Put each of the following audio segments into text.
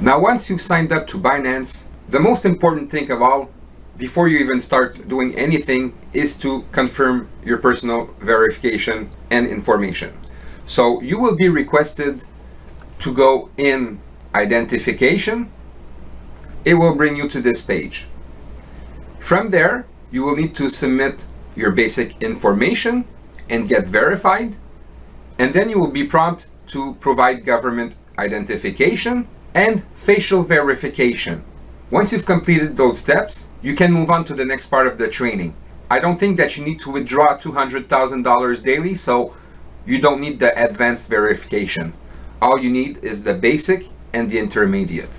Now, once you've signed up to Binance, the most important thing of all, before you even start doing anything, is to confirm your personal verification and information. So you will be requested to go in identification. It will bring you to this page. From there, you will need to submit your basic information and get verified. And then you will be prompted to provide government identification and facial verification. Once you've completed those steps, you can move on to the next part of the training. I don't think that you need to withdraw $200,000 daily, so you don't need the advanced verification. All you need is the basic and the intermediate.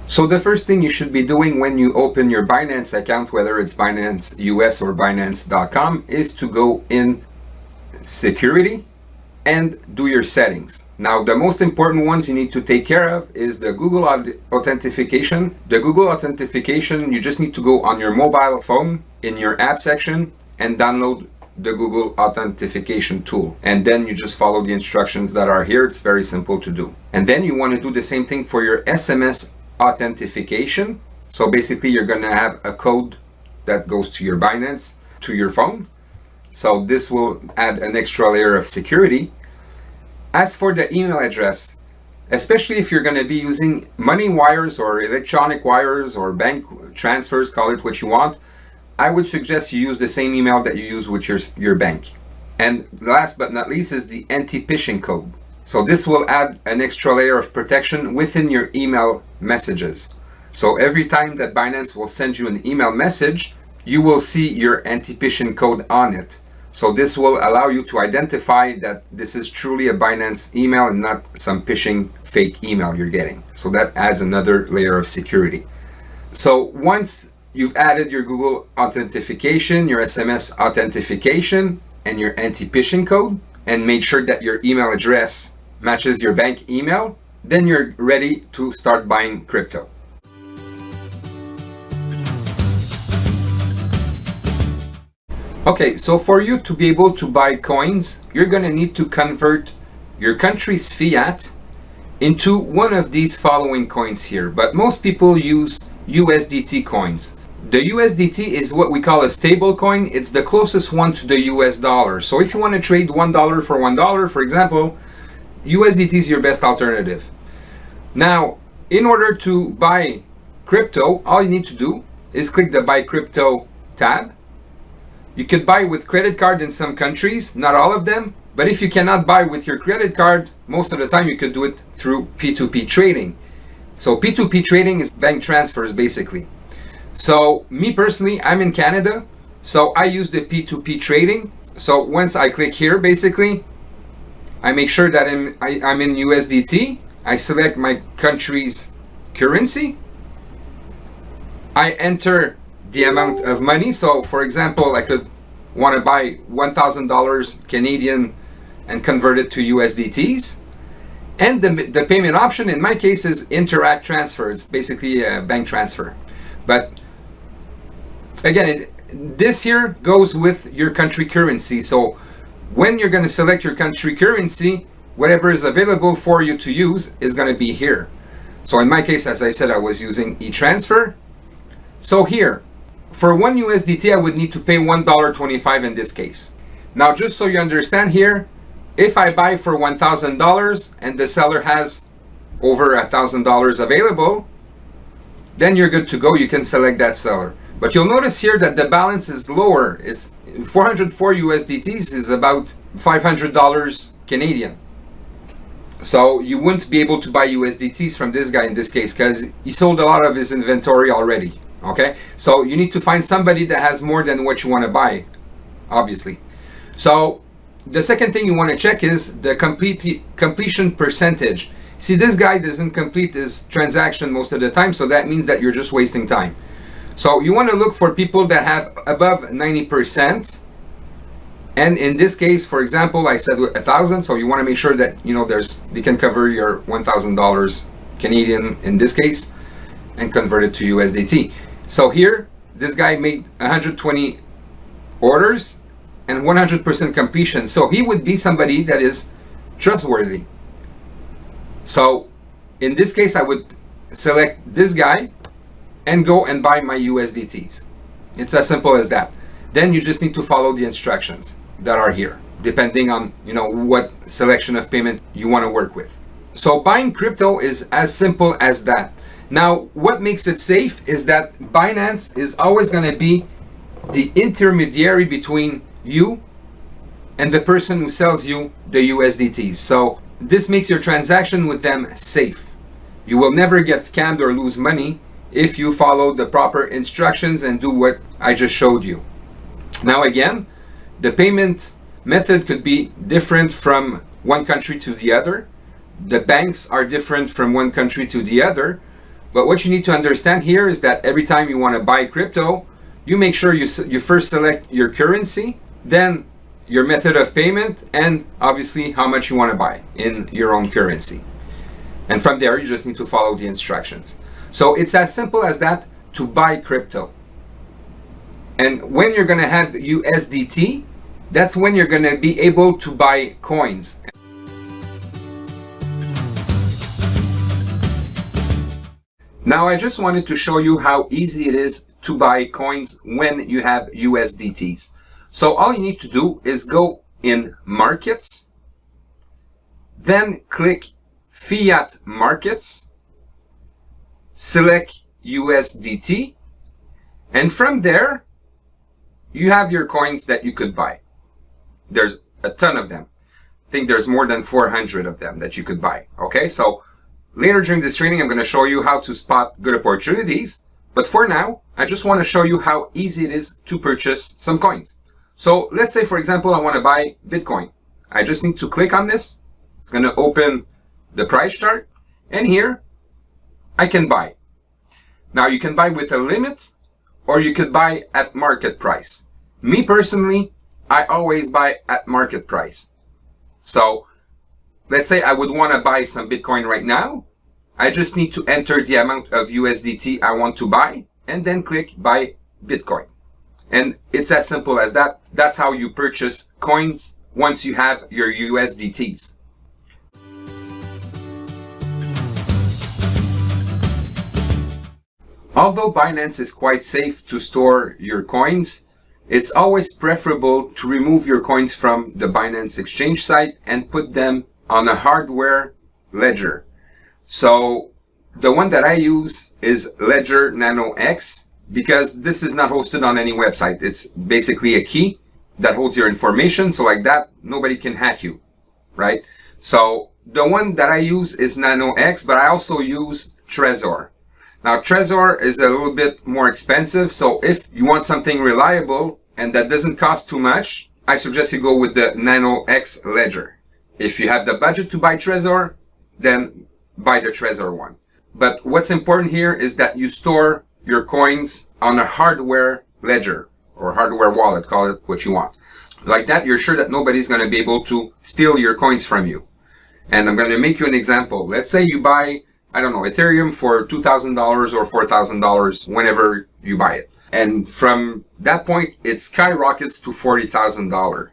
So the first thing you should be doing when you open your Binance account, whether it's Binance US or Binance.com, is to go in security and do your settings. Now, the most important ones you need to take care of is the Google authentication. The Google authentication, you just need to go on your mobile phone in your app section and download the Google authentication tool. And then you just follow the instructions that are here. It's very simple to do. And then you want to do the same thing for your SMS authentication. So basically, you're going to have a code that goes to your Binance, to your phone. So this will add an extra layer of security. As for the email address, especially if you're going to be using money wires or electronic wires or bank transfers, call it what you want, I would suggest you use the same email that you use with your bank. And last but not least is the anti-phishing code. So this will add an extra layer of protection within your email messages. So every time that Binance will send you an email message, you will see your anti-phishing code on it. So this will allow you to identify that this is truly a Binance email and not some phishing fake email you're getting. So that adds another layer of security. So once you've added your Google authentication, your SMS authentication, and your anti-phishing code, and made sure that your email address matches your bank email, then you're ready to start buying crypto. Okay, so for you to be able to buy coins, you're going to need to convert your country's fiat into one of these following coins here. But most people use USDT coins. The USDT is what we call a stable coin. It's the closest one to the US dollar. So if you want to trade $1 for $1, for example, USDT is your best alternative. Now, in order to buy crypto, all you need to do is click the Buy Crypto tab. You could buy with credit card in some countries, not all of them. But if you cannot buy with your credit card, most of the time you could do it through P2P trading. So P2P trading is bank transfers basically. So me personally, I'm in Canada, so I use the P2P trading. So once I click here, basically, I make sure that I'm in USDT. I select my country's currency. I enter the amount of money. So for example, I could want to buy $1,000 Canadian and convert it to USDTs. And the payment option in my case is Interact Transfer. It's basically a bank transfer. But again, this here goes with your country currency. So when you're going to select your country currency, whatever is available for you to use is going to be here. So in my case, as I said, I was using e-transfer. So here, for one USDT, I would need to pay $1.25 in this case. Now, just so you understand here, if I buy for $1,000 and the seller has over $1,000 available, then you're good to go. You can select that seller. But you'll notice here that the balance is lower. It's 404 USDTs is about $500 Canadian. So you wouldn't be able to buy USDTs from this guy in this case because he sold a lot of his inventory already. Okay, so you need to find somebody that has more than what you want to buy, obviously. So the second thing you want to check is the completion percentage. See, this guy doesn't complete his transaction most of the time, so that means that you're just wasting time. So you want to look for people that have above 90%. And in this case, for example, I said 1,000, so you want to make sure that they can cover your $1,000 Canadian in this case and convert it to USDT. So here, this guy made 120 orders and 100% completion. So he would be somebody that is trustworthy. So in this case, I would select this guy and go and buy my USDTs. It's as simple as that. Then you just need to follow the instructions that are here, depending on what selection of payment you want to work with. So buying crypto is as simple as that. Now, what makes it safe is that Binance is always going to be the intermediary between you and the person who sells you the USDTs. So this makes your transaction with them safe. You will never get scammed or lose money if you follow the proper instructions and do what I just showed you. Now again, the payment method could be different from one country to the other. The banks are different from one country to the other. But what you need to understand here is that every time you want to buy crypto, you make sure you first select your currency, then your method of payment, and obviously how much you want to buy in your own currency. And from there, you just need to follow the instructions. So it's as simple as that to buy crypto. And when you're going to have USDT, that's when you're going to be able to buy coins. Now I just wanted to show you how easy it is to buy coins when you have USDTs. So all you need to do is go in Markets, then click Fiat Markets, select USDT, and from there you have your coins that you could buy. There's a ton of them. I think there's more than 400 of them that you could buy. Okay, so later during this training, I'm going to show you how to spot good opportunities. But for now, I just want to show you how easy it is to purchase some coins. So let's say, for example, I want to buy Bitcoin. I just need to click on this. It's going to open the price chart. And here, I can buy. Now, you can buy with a limit, or you could buy at market price. Me personally, I always buy at market price. So let's say I would want to buy some Bitcoin right now. I just need to enter the amount of USDT I want to buy and then click buy Bitcoin. And it's as simple as that. That's how you purchase coins once you have your USDTs. Although Binance is quite safe to store your coins, it's always preferable to remove your coins from the Binance exchange site and put them on a hardware ledger. So the one that I use is Ledger Nano X because this is not hosted on any website. It's basically a key that holds your information. So like that, nobody can hack you, right? So the one that I use is Nano X, but I also use Trezor. Now Trezor is a little bit more expensive. So if you want something reliable and that doesn't cost too much, I suggest you go with the Nano X Ledger. If you have the budget to buy Trezor, then buy the Trezor one. But what's important here is that you store your coins on a hardware ledger or hardware wallet, call it what you want. Like that, you're sure that nobody's going to be able to steal your coins from you. And I'm going to make you an example. Let's say you buy, I don't know, Ethereum for $2,000 or $4,000 whenever you buy it. And from that point, it skyrockets to $40,000.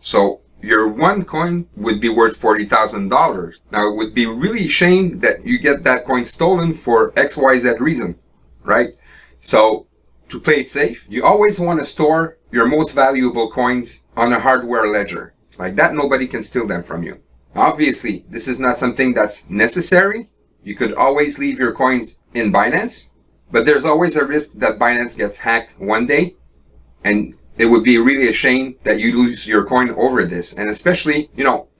So your one coin would be worth $40,000. Now, it would be really a shame that you get that coin stolen for XYZ reason, right? So to play it safe, you always want to store your most valuable coins on a hardware ledger. Like that, nobody can steal them from you. Obviously, this is not something that's necessary. You could always leave your coins in Binance, but there's always a risk that Binance gets hacked one day, and it would be really a shame that you lose your coin over this. And especially,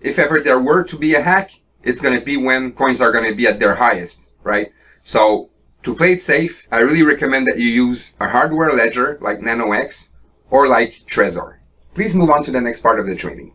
if ever there were to be a hack, it's going to be when coins are going to be at their highest, right? So to play it safe, I really recommend that you use a hardware ledger like Nano X or like Trezor. Please move on to the next part of the training.